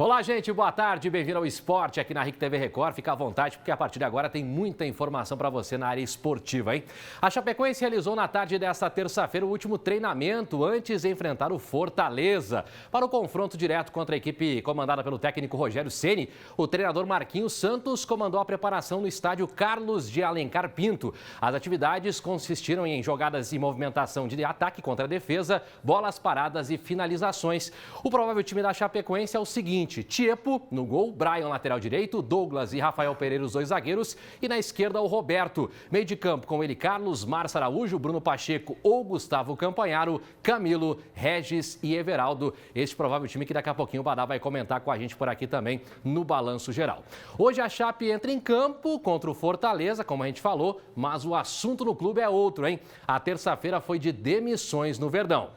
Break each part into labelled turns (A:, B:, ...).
A: Olá, gente, boa tarde, bem-vindo ao Esporte aqui na RIC TV Record. Fica à vontade, porque a partir de agora tem muita informação para você na área esportiva, hein? A Chapecoense realizou na tarde desta terça-feira o último treinamento antes de enfrentar o Fortaleza. Para o confronto direto contra a equipe comandada pelo técnico Rogério Ceni, o treinador Marquinhos Santos comandou a preparação no estádio Carlos de Alencar Pinto. As atividades consistiram em jogadas e movimentação de ataque contra a defesa, bolas paradas e finalizações. O provável time da Chapecoense é o seguinte: Tiepo no gol, Brian lateral direito, Douglas e Rafael Pereira os dois zagueiros e na esquerda o Roberto. Meio de campo com ele Carlos, Márcio Araújo, Bruno Pacheco ou Gustavo Campanharo, Camilo, Regis e Everaldo. Este provável time que daqui a pouquinho o Badá vai comentar com a gente por aqui também no Balanço Geral. Hoje a Chape entra em campo contra o Fortaleza, como a gente falou, mas o assunto no clube é outro, hein? A terça-feira foi de demissões no Verdão.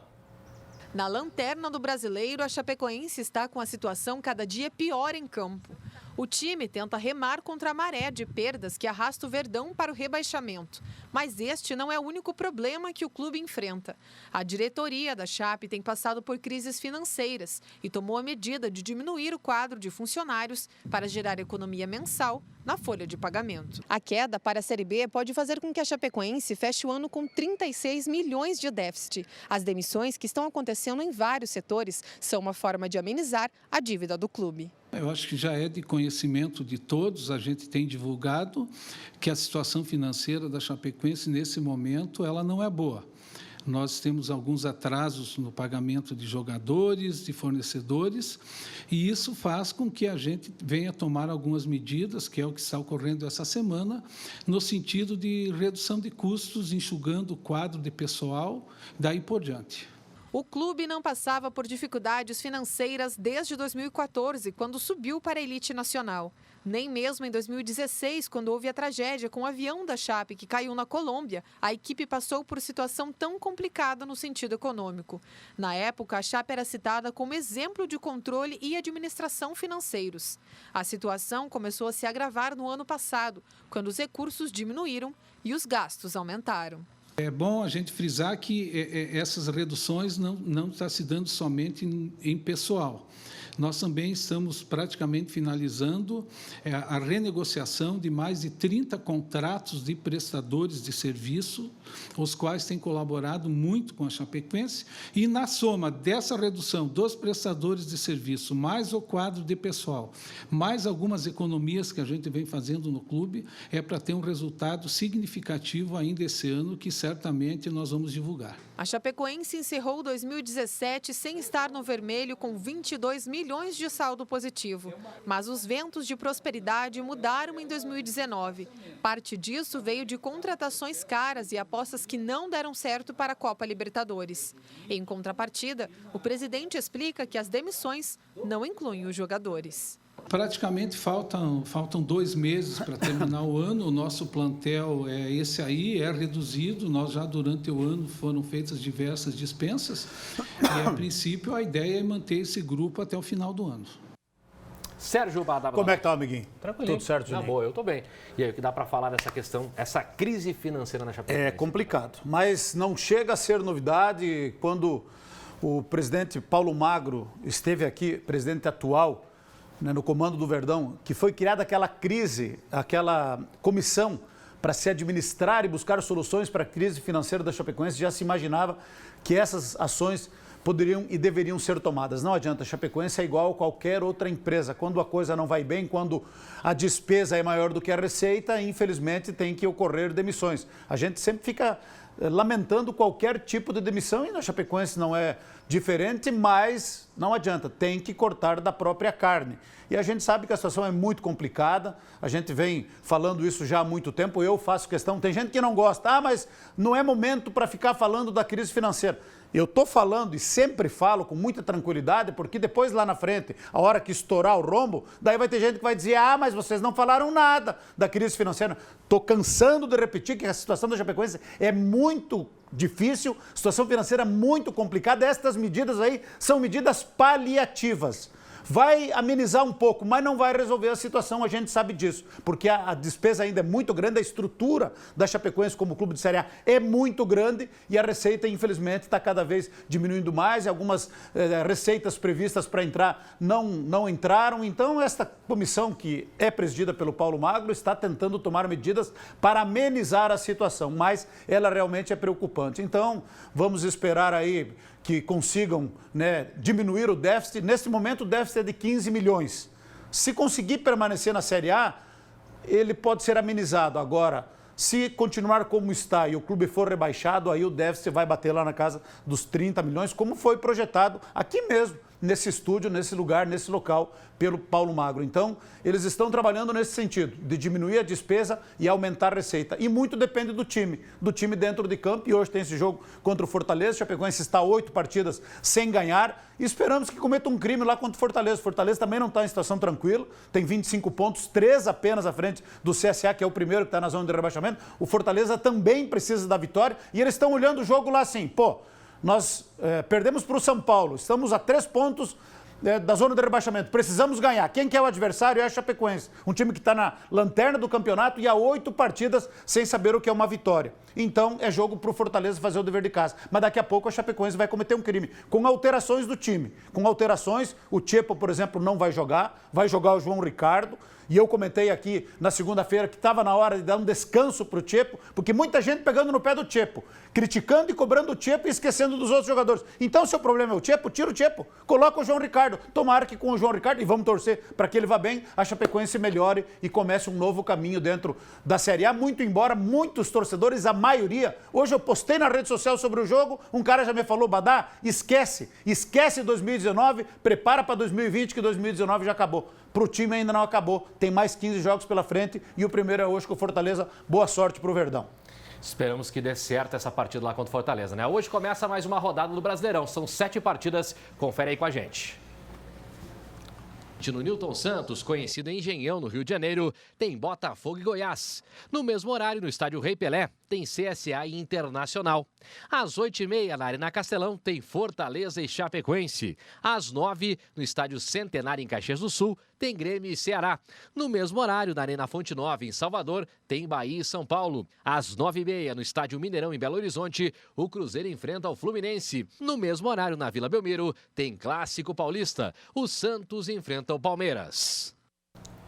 B: Na lanterna do Brasileiro, a Chapecoense está com a situação cada dia pior em campo. O time tenta remar contra a maré de perdas que arrasta o Verdão para o rebaixamento. Mas este não é o único problema que o clube enfrenta. A diretoria da Chape tem passado por crises financeiras e tomou a medida de diminuir o quadro de funcionários para gerar economia mensal na folha de pagamento. A queda para a Série B pode fazer com que a Chapecoense feche o ano com 36 milhões de déficit. As demissões que estão acontecendo em vários setores são uma forma de amenizar a dívida do clube.
C: Eu acho que já é de conhecimento de todos, a gente tem divulgado que a situação financeira da Chapecoense, nesse momento, ela não é boa. Nós temos alguns atrasos no pagamento de jogadores, de fornecedores, e isso faz com que a gente venha tomar algumas medidas, que é o que está ocorrendo essa semana, no sentido de redução de custos, enxugando o quadro de pessoal, daí por diante.
B: O clube não passava por dificuldades financeiras desde 2014, quando subiu para a elite nacional. Nem mesmo em 2016, quando houve a tragédia com o avião da Chape que caiu na Colômbia, a equipe passou por situação tão complicada no sentido econômico. Na época, a Chape era citada como exemplo de controle e administração financeiros. A situação começou a se agravar no ano passado, quando os recursos diminuíram e os gastos aumentaram.
C: É bom a gente frisar que essas reduções não estão se dando somente em pessoal. Nós também estamos praticamente finalizando a renegociação de mais de 30 contratos de prestadores de serviço, os quais têm colaborado muito com a Chapecoense, e na soma dessa redução dos prestadores de serviço, mais o quadro de pessoal, mais algumas economias que a gente vem fazendo no clube, é para ter um resultado significativo ainda esse ano, que certamente nós vamos divulgar.
B: A Chapecoense encerrou 2017 sem estar no vermelho, com 22 milhões de saldo positivo. Mas os ventos de prosperidade mudaram em 2019. Parte disso veio de contratações caras e apostas que não deram certo para a Copa Libertadores. Em contrapartida, o presidente explica que as demissões não incluem os jogadores.
C: Praticamente faltam 2 meses para terminar o ano. O nosso plantel é esse aí, é reduzido. Nós já durante o ano foram feitas diversas dispensas e, a princípio, a ideia é manter esse grupo até o final do ano.
A: Sérgio Badá.
D: Como é que tá, amiguinho?
A: Tranquilo.
D: Tudo certo,
A: Juninho? Na boa, eu tô bem. E aí, o que dá para falar dessa questão, essa crise financeira na Chapecoense?
D: É complicado, mas não chega a ser novidade. Quando o presidente Paulo Magro esteve aqui, presidente atual, no comando do Verdão, que foi criada aquela crise, aquela comissão para se administrar e buscar soluções para a crise financeira da Chapecoense, já se imaginava que essas ações poderiam e deveriam ser tomadas. Não adianta, a Chapecoense é igual a qualquer outra empresa. Quando a coisa não vai bem, quando a despesa é maior do que a receita, infelizmente tem que ocorrer demissões. A gente sempre fica lamentando qualquer tipo de demissão e na Chapecoense não é diferente, mas não adianta, tem que cortar da própria carne. E a gente sabe que a situação é muito complicada, a gente vem falando isso já há muito tempo, eu faço questão, tem gente que não gosta, mas não é momento para ficar falando da crise financeira. Eu estou falando e sempre falo com muita tranquilidade, porque depois lá na frente, a hora que estourar o rombo, daí vai ter gente que vai dizer, mas vocês não falaram nada da crise financeira. Estou cansando de repetir que a situação da Chapecoense é muito difícil, situação financeira muito complicada. Estas medidas aí são medidas paliativas. vai amenizar um pouco, mas não vai resolver a situação, a gente sabe disso, porque a despesa ainda é muito grande, a estrutura da Chapecoense como clube de Série A é muito grande e a receita, infelizmente, está cada vez diminuindo mais, e algumas receitas previstas para entrar não entraram. Então, esta comissão, que é presidida pelo Paulo Magro, está tentando tomar medidas para amenizar a situação, mas ela realmente é preocupante. Então, vamos esperar aí que consigam, né, diminuir o déficit. Neste momento, o déficit é de 15 milhões. Se conseguir permanecer na Série A, ele pode ser amenizado. Agora, se continuar como está e o clube for rebaixado, aí o déficit vai bater lá na casa dos 30 milhões, como foi projetado aqui mesmo, nesse estúdio, nesse lugar, nesse local, pelo Paulo Magro. Então, eles estão trabalhando nesse sentido, de diminuir a despesa e aumentar a receita. E muito depende do time dentro de campo. E hoje tem esse jogo contra o Fortaleza. O Chapecoense está 8 partidas sem ganhar. E esperamos que cometa um crime lá contra o Fortaleza. O Fortaleza também não está em situação tranquila, tem 25 pontos, 3 apenas à frente do CSA, que é o primeiro que está na zona de rebaixamento. O Fortaleza também precisa da vitória. E eles estão olhando o jogo lá assim, nós perdemos para o São Paulo, estamos a 3 pontos da zona de rebaixamento, precisamos ganhar. Quem que é o adversário? É a Chapecoense, um time que está na lanterna do campeonato e há 8 partidas sem saber o que é uma vitória. Então é jogo para o Fortaleza fazer o dever de casa. Mas daqui a pouco a Chapecoense vai cometer um crime, com alterações do time. Com alterações, o Chepo, por exemplo, não vai jogar o João Ricardo. E eu comentei aqui na segunda-feira que estava na hora de dar um descanso para o Chepo, porque muita gente pegando no pé do Chepo, criticando e cobrando o Chepo e esquecendo dos outros jogadores. Então, se o problema é o Chepo, tira o Chepo, coloca o João Ricardo. Tomara que com o João Ricardo, e vamos torcer para que ele vá bem, a Chapecoense melhore e comece um novo caminho dentro da Série A. Muito embora muitos torcedores, a maioria, hoje eu postei na rede social sobre o jogo, um cara já me falou, Badá, esquece 2019, prepara para 2020, que 2019 já acabou. Para o time ainda não acabou, tem mais 15 jogos pela frente e o primeiro é hoje com o Fortaleza. Boa sorte para o Verdão.
A: Esperamos que dê certo essa partida lá contra o Fortaleza, né? Hoje começa mais uma rodada do Brasileirão, são 7 partidas, confere aí com a gente. No Nilton Santos, conhecido em Engenhão, no Rio de Janeiro, tem Botafogo e Goiás. No mesmo horário, no estádio Rei Pelé, tem CSA e Internacional. Às 8h30, na Arena Castelão, tem Fortaleza e Chapecoense. Às 9h, no estádio Centenário, em Caxias do Sul, tem Grêmio e Ceará. No mesmo horário, na Arena Fonte Nova, em Salvador, tem Bahia e São Paulo. Às 9h30, no estádio Mineirão, em Belo Horizonte, o Cruzeiro enfrenta o Fluminense. No mesmo horário, na Vila Belmiro, tem Clássico Paulista. O Santos enfrenta o Palmeiras.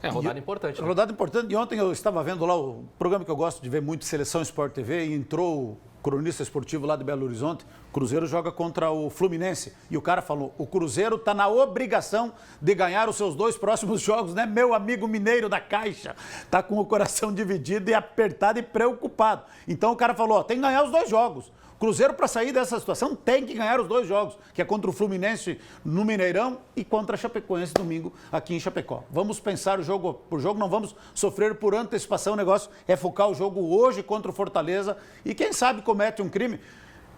A: É rodada importante. Né?
D: Rodada importante. E ontem eu estava vendo lá o programa que eu gosto de ver muito, Seleção Sport TV, e entrou o cronista esportivo lá de Belo Horizonte. O Cruzeiro joga contra o Fluminense. E o cara falou, o Cruzeiro está na obrigação de ganhar os seus 2 próximos jogos, né? Meu amigo mineiro da Caixa está com o coração dividido e apertado e preocupado. Então o cara falou, tem que ganhar os 2 jogos. Cruzeiro, para sair dessa situação, tem que ganhar os 2 jogos, que é contra o Fluminense no Mineirão e contra a Chapecoense domingo aqui em Chapecó. Vamos pensar o jogo por jogo, não vamos sofrer por antecipação. O negócio é focar o jogo hoje contra o Fortaleza e quem sabe comete um crime.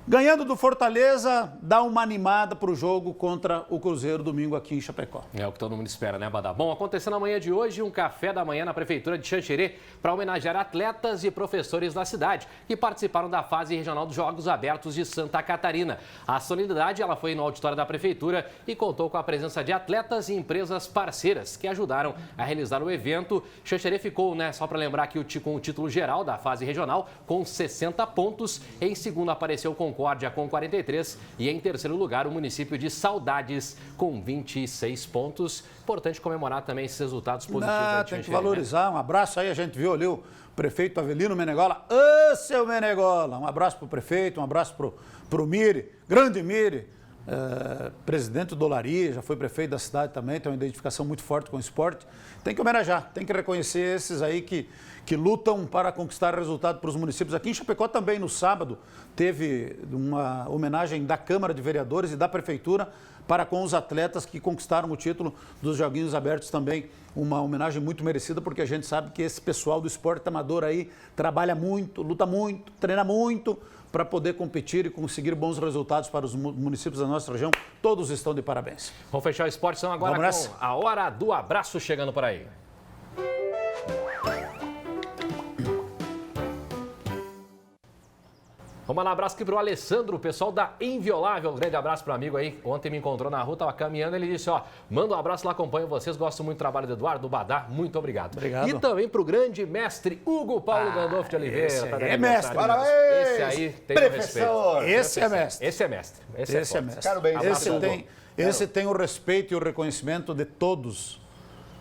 D: Ganhando do Fortaleza, dá uma animada para o jogo contra o Cruzeiro domingo aqui em Chapecó.
A: É o que todo mundo espera, né, Badá? Bom, acontecendo na manhã de hoje um café da manhã na Prefeitura de Xanxerê para homenagear atletas e professores da cidade que participaram da fase regional dos Jogos Abertos de Santa Catarina. A solenidade ela foi no auditório da Prefeitura e contou com a presença de atletas e empresas parceiras que ajudaram a realizar o evento. Xanxerê ficou, né, só para lembrar aqui, com o título geral da fase regional com 60 pontos. Em segundo apareceu com Concórdia com 43 e em terceiro lugar o município de Saudades com 26 pontos. Importante comemorar também esses resultados positivos.
D: Tem que valorizar, né? Um abraço aí, a gente viu ali o prefeito Avelino Menegola. Ô, seu Menegola! Um abraço para o prefeito, um abraço para o Miri, grande Miri, presidente do Olaria, já foi prefeito da cidade também, tem uma identificação muito forte com o esporte. Tem que homenagear, tem que reconhecer esses aí que lutam para conquistar resultado para os municípios. Aqui em Chapecó também, no sábado, teve uma homenagem da Câmara de Vereadores e da Prefeitura para com os atletas que conquistaram o título dos Joguinhos Abertos também. Uma homenagem muito merecida, porque a gente sabe que esse pessoal do esporte amador aí trabalha muito, luta muito, treina muito para poder competir e conseguir bons resultados para os municípios da nossa região. Todos estão de parabéns.
A: Vamos fechar o esporte, então agora com a hora do abraço chegando por aí. Vamos mandar um abraço aqui pro Alessandro, o pessoal da Inviolável. Um grande abraço pro amigo aí. Ontem me encontrou na rua, tava caminhando, ele disse, ó, manda um abraço lá, acompanho vocês, gosto muito do trabalho do Eduardo, do Badá, muito obrigado.
D: Obrigado.
A: E também pro grande mestre Hugo Paulo Gandolfo de Oliveira.
D: esse
A: tá
D: aí
A: de
D: é
A: aniversário.
D: mestre.
E: Parabéns!
A: Esse aí tem o respeito.
D: Esse é mestre.
A: Esse é mestre. Esse
D: Esse é
A: forte.
D: mestre.
E: Quero bem.
A: Abraço, Hugo.
D: Esse tem o respeito e o reconhecimento de todos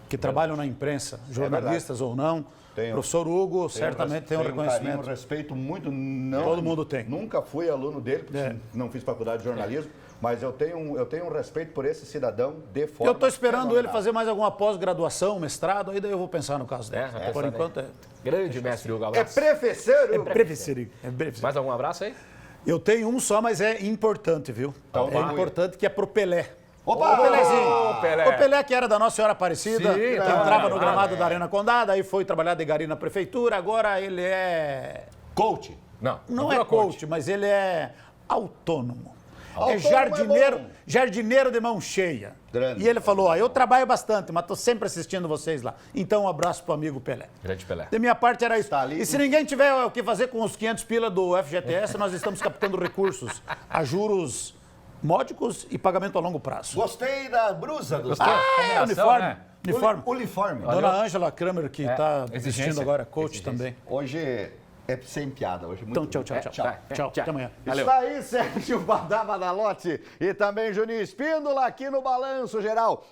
D: que trabalham na imprensa, jornalistas ou não. Professor Hugo certamente tem um reconhecimento.
E: Um respeito muito. Não,
D: Todo mundo tem.
E: Nunca fui aluno dele, porque não fiz faculdade de jornalismo, mas eu tenho um respeito por esse cidadão de forma.
D: Eu estou esperando ele
E: fenomenal.
D: fazer mais alguma pós-graduação, mestrado, aí daí eu vou pensar no caso dele.
A: vai
D: Por
A: pensar
D: enquanto é.
A: Grande mestre Hugo,
E: É
A: abraço.
E: professor, Hugo.
D: É breve.
A: Mais algum abraço aí?
D: Eu tenho um só, mas é importante, viu?
E: Então,
D: é
E: vai.
D: importante que é pro Pelé.
E: Opa!
D: O Pelézinho.
A: Ô, Pelé.
D: O Pelé que era da Nossa Senhora Aparecida,
A: Sim,
D: que
A: tá
D: entrava no
A: gravado,
D: gramado da Arena Condada, aí foi trabalhar de gari na prefeitura, agora ele é...
E: Coach.
D: Não é
A: virou
D: coach, mas ele é autônomo.
E: Autônomo
D: É jardineiro,
E: é bom.
D: jardineiro de mão cheia.
E: Grande.
D: E ele falou, ó, eu trabalho bastante, mas estou sempre assistindo vocês lá. Então um abraço pro amigo Pelé.
A: Grande Pelé.
D: Da minha parte era isso.
E: Tá ali.
D: E se ninguém tiver o que fazer com os 500 pila do FGTS, nós estamos captando recursos a juros módicos e pagamento a longo prazo.
E: Gostei da brusa do
D: Uniforme.
A: né?
D: Uniforme.
E: Uniforme.
D: Dona Ângela Kramer, que está
A: exigência.
D: assistindo agora, coach também.
E: Hoje é sem piada. Hoje é muito
D: Então, tchau, tchau, tchau. Tchau, até amanhã.
E: Isso aí, Sérgio Badá Badalotti e também Juninho Espíndola aqui no Balanço Geral.